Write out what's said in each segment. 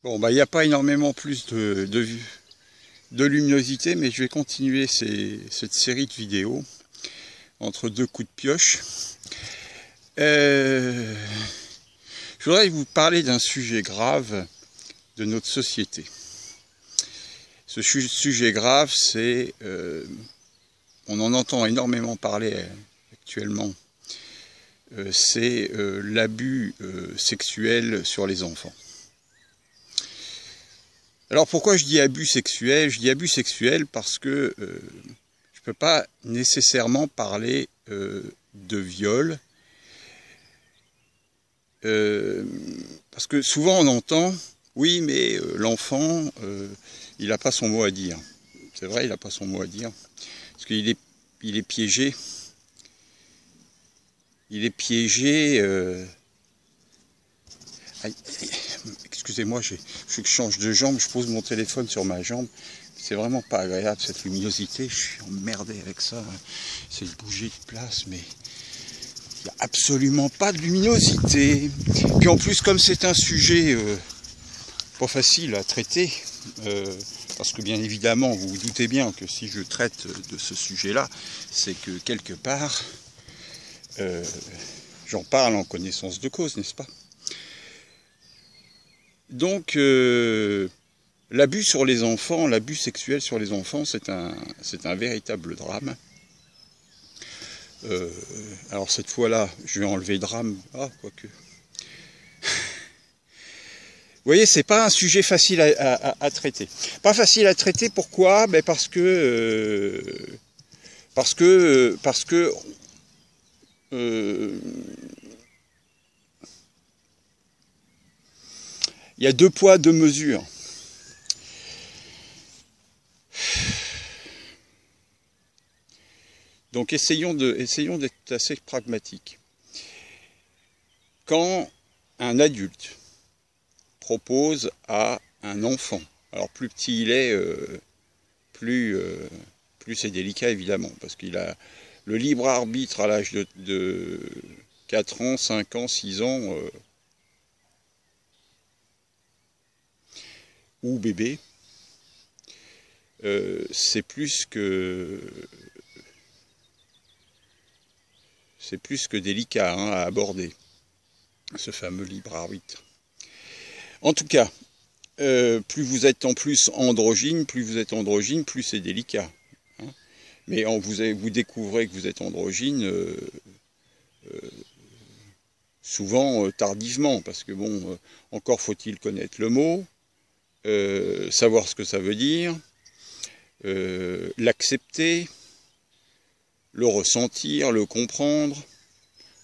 Bon, bah, il n'y a pas énormément plus de luminosité, mais je vais continuer cette série de vidéos entre deux coups de pioche. Je voudrais vous parler d'un sujet grave de notre société. Ce sujet grave, c'est, on en entend énormément parler actuellement, c'est l'abus sexuel sur les enfants. Alors pourquoi je dis abus sexuel? Je dis abus sexuel parce que je ne peux pas nécessairement parler de viol. Parce que souvent on entend, oui mais l'enfant, il n'a pas son mot à dire. C'est vrai, il n'a pas son mot à dire. Parce qu'il est piégé. Il est piégé... Excusez-moi, il faut que je change de jambe, je pose mon téléphone sur ma jambe. C'est vraiment pas agréable cette luminosité, je suis emmerdé avec ça. C'est de bouger de place, mais il n'y a absolument pas de luminosité. Puis en plus, comme c'est un sujet pas facile à traiter, parce que bien évidemment, vous vous doutez bien que si je traite de ce sujet-là, c'est que quelque part, j'en parle en connaissance de cause, n'est-ce pas? Donc, l'abus sur les enfants, l'abus sexuel sur les enfants, c'est un véritable drame. Alors cette fois-là, je vais enlever drame. Ah, quoique. Vous voyez, c'est pas un sujet facile à traiter. Pas facile à traiter, pourquoi? Ben parce que il y a deux poids, deux mesures. Donc essayons d'être assez pragmatiques. Quand un adulte propose à un enfant, alors plus petit il est, plus c'est délicat évidemment, parce qu'il a le libre arbitre à l'âge de 4 ans, 5 ans, 6 ans, ou bébé, c'est plus que délicat à aborder, ce fameux libre arbitre. En tout cas, plus vous êtes en plus androgyne, plus c'est délicat. Hein. Mais vous découvrez que vous êtes androgyne souvent tardivement, parce que bon, encore faut-il connaître le mot, savoir ce que ça veut dire, l'accepter, le ressentir, le comprendre,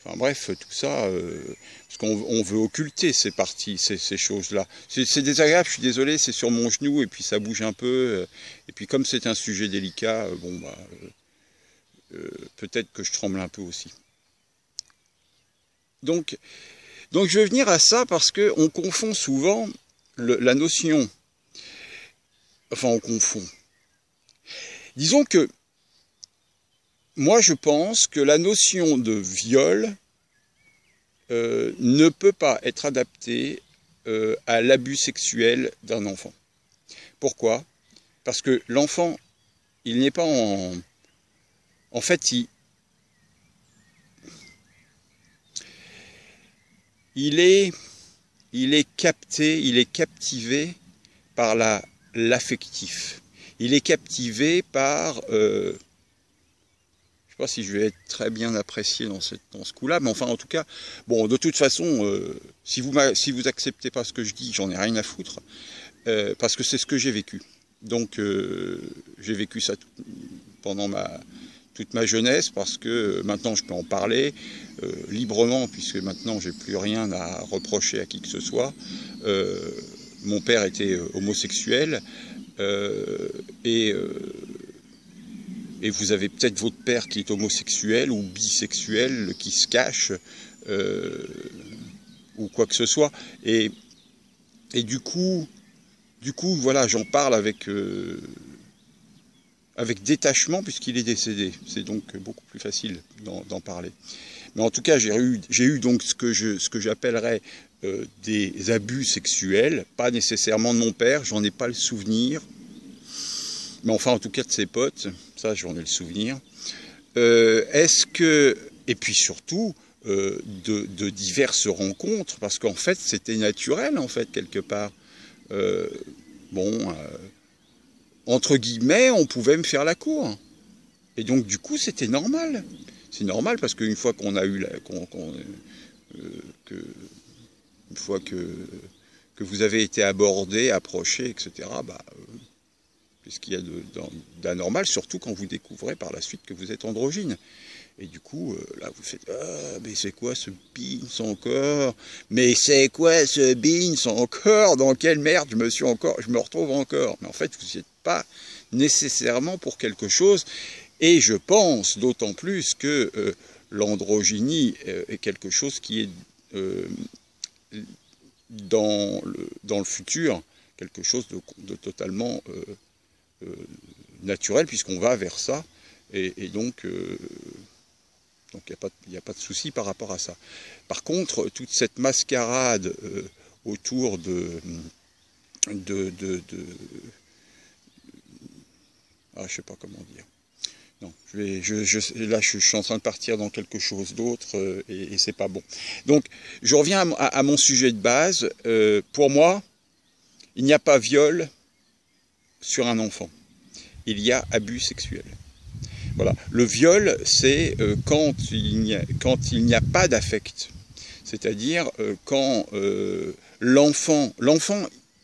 enfin bref, tout ça, parce qu'on veut occulter ces parties, ces choses-là. C'est désagréable, je suis désolé, c'est sur mon genou, et puis ça bouge un peu, et puis comme c'est un sujet délicat, bon bah, peut-être que je tremble un peu aussi. Donc je veux venir à ça parce qu'on confond souvent la notion, enfin on confond. Disons que moi je pense que la notion de viol ne peut pas être adaptée à l'abus sexuel d'un enfant. Pourquoi? Parce que l'enfant, il n'est pas en... En fait, il est capté, il est captivé par l'affectif. Il est captivé par... je ne sais pas si je vais être très bien apprécié dans ce coup-là, mais enfin, en tout cas, bon, de toute façon, si vous acceptez pas ce que je dis, j'en ai rien à foutre, parce que c'est ce que j'ai vécu. Donc, j'ai vécu ça pendant toute ma jeunesse, parce que maintenant je peux en parler librement, puisque maintenant j'ai plus rien à reprocher à qui que ce soit. Mon père était homosexuel, et vous avez peut-être votre père qui est homosexuel ou bisexuel, qui se cache, ou quoi que ce soit. Et du coup, voilà, j'en parle avec détachement, puisqu'il est décédé. C'est donc beaucoup plus facile d'en parler. Mais en tout cas, j'ai eu donc ce que j'appellerais des abus sexuels, pas nécessairement de mon père, j'en ai pas le souvenir, mais enfin en tout cas de ses potes, ça j'en ai le souvenir. Est-ce que, et puis surtout, de diverses rencontres, parce qu'en fait c'était naturel en fait quelque part. Entre guillemets, on pouvait me faire la cour. Et donc du coup c'était normal. C'est normal parce qu'une fois qu'on a eu une fois que vous avez été abordé, approché, etc., qu'est-ce qu'il y a d'anormal, surtout quand vous découvrez par la suite que vous êtes androgyne. Et du coup, là, vous faites « Ah, mais c'est quoi ce Beans encore? Mais c'est quoi ce Beans encore? Dans quelle merde je me retrouve encore ?» Mais en fait, vous n'y êtes pas nécessairement pour quelque chose. Et je pense d'autant plus que l'androgynie est quelque chose qui est dans le futur, quelque chose de totalement naturel, puisqu'on va vers ça. Et donc, il n'y a pas de souci par rapport à ça. Par contre, toute cette mascarade autour je sais pas comment dire. Non, là, je suis en train de partir dans quelque chose d'autre et c'est pas bon. Donc, je reviens à mon sujet de base. Pour moi, il n'y a pas viol sur un enfant. Il y a abus sexuel. Voilà. Le viol, c'est quand il n'y a pas d'affect. C'est-à-dire quand l'enfant,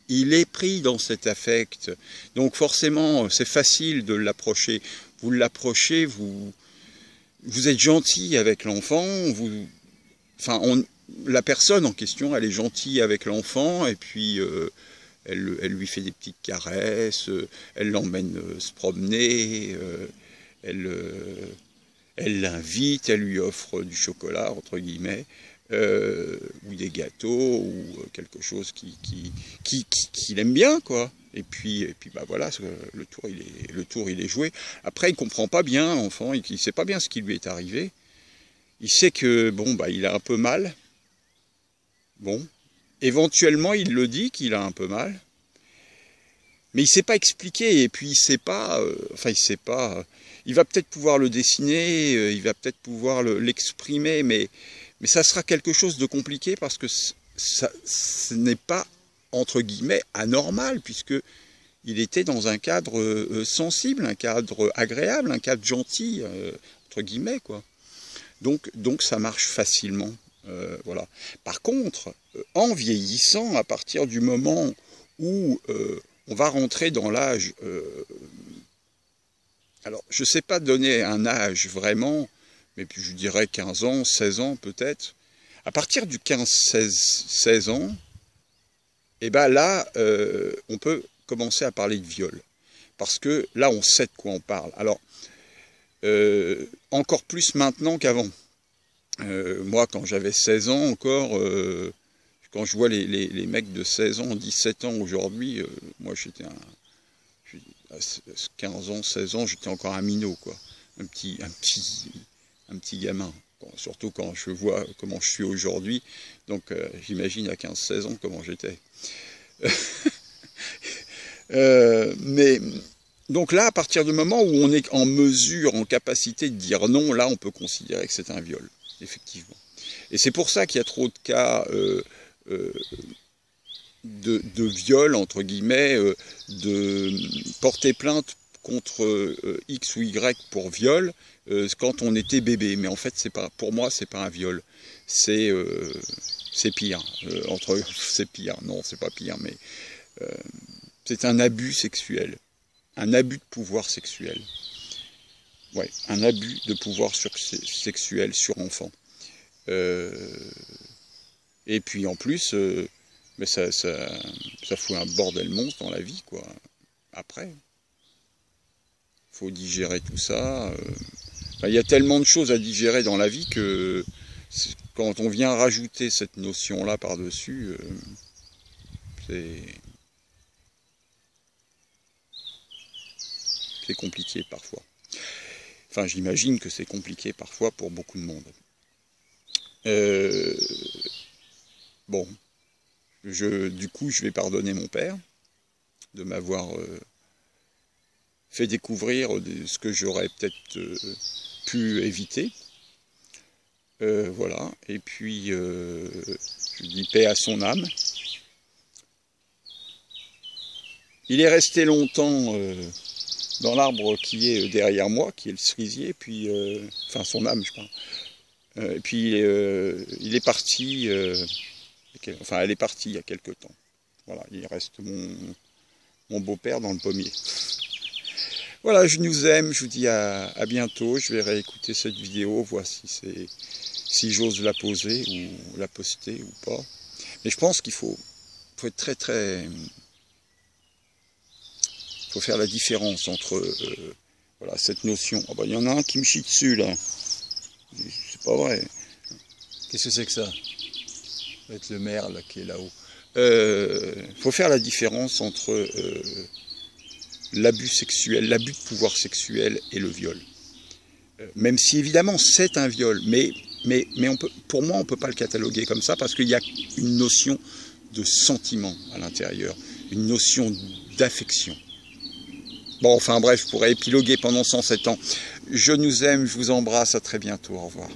il est pris dans cet affect. Donc forcément, c'est facile de l'approcher. Vous l'approchez, vous êtes gentil avec l'enfant. La personne en question, elle est gentille avec l'enfant et puis elle lui fait des petites caresses, elle l'emmène se promener. Elle l'invite, elle lui offre du chocolat, entre guillemets, ou des gâteaux, ou quelque chose qu'il aime bien, quoi. Et puis voilà, le tour il est joué. Après, il comprend pas bien, l'enfant, il sait pas bien ce qui lui est arrivé. Il sait que, il a un peu mal. Bon, éventuellement, il le dit qu'il a un peu mal. Mais il ne sait pas expliquer, et puis il sait pas, il va peut-être pouvoir le dessiner, il va peut-être pouvoir l'exprimer, mais ça sera quelque chose de compliqué parce que ce n'est pas, entre guillemets, anormal, puisque il était dans un cadre sensible, un cadre agréable, un cadre gentil, entre guillemets, quoi. Donc ça marche facilement, voilà. Par contre, en vieillissant, à partir du moment où on va rentrer dans l'âge, alors je ne sais pas donner un âge vraiment, mais puis je dirais 15 ans, 16 ans peut-être. À partir du 15-16 ans, et là, on peut commencer à parler de viol. Parce que là, on sait de quoi on parle. Alors, encore plus maintenant qu'avant. Moi, quand j'avais 16 ans encore, quand je vois les mecs de 16 ans, 17 ans aujourd'hui, moi j'étais à 15 ans, 16 ans, j'étais encore un minot, quoi. Un petit gamin. Bon, surtout quand je vois comment je suis aujourd'hui. Donc j'imagine à 15-16 ans comment j'étais. Donc là, à partir du moment où on est en mesure, en capacité de dire non, là on peut considérer que c'est un viol, effectivement. Et c'est pour ça qu'il y a trop de cas de viol, entre guillemets, de porter plainte contre X ou Y pour viol quand on était bébé. Mais en fait, pour moi, c'est pas un viol. C'est pire. C'est pire. Non, c'est pas pire, mais c'est un abus sexuel. Un abus de pouvoir sexuel. Ouais, un abus de pouvoir sexuel sur enfant. Et puis en plus, mais ça fout un bordel monstre dans la vie, quoi. Après, il faut digérer tout ça. Il y a tellement de choses à digérer dans la vie que quand on vient rajouter cette notion-là par-dessus, c'est compliqué parfois. Enfin, j'imagine que c'est compliqué parfois pour beaucoup de monde. Bon, Du coup, je vais pardonner mon père de m'avoir fait découvrir ce que j'aurais peut-être pu éviter. Voilà, et puis je dis paix à son âme. Il est resté longtemps dans l'arbre qui est derrière moi, qui est le cerisier, puis, enfin son âme je parle. Et puis il est parti, enfin elle est partie il y a quelque temps. Voilà, il reste mon beau-père dans le pommier. Voilà, je nous aime, je vous dis à bientôt. Je vais réécouter cette vidéo, voir si j'ose la poser ou la poster ou pas. Mais je pense qu'il faut être très... Il faut faire la différence entre voilà, cette notion. Oh ben, y en a un qui me chie dessus là. C'est pas vrai. Qu'est-ce que c'est que ça? Ça va être le maire là, qui est là-haut. Faut faire la différence entre l'abus sexuel, l'abus de pouvoir sexuel et le viol. Même si évidemment c'est un viol, mais pour moi on ne peut pas le cataloguer comme ça parce qu'il y a une notion de sentiment à l'intérieur, une notion d'affection. Bon, enfin bref, je pourrais épiloguer pendant 107 ans. Je nous aime, je vous embrasse, à très bientôt, au revoir.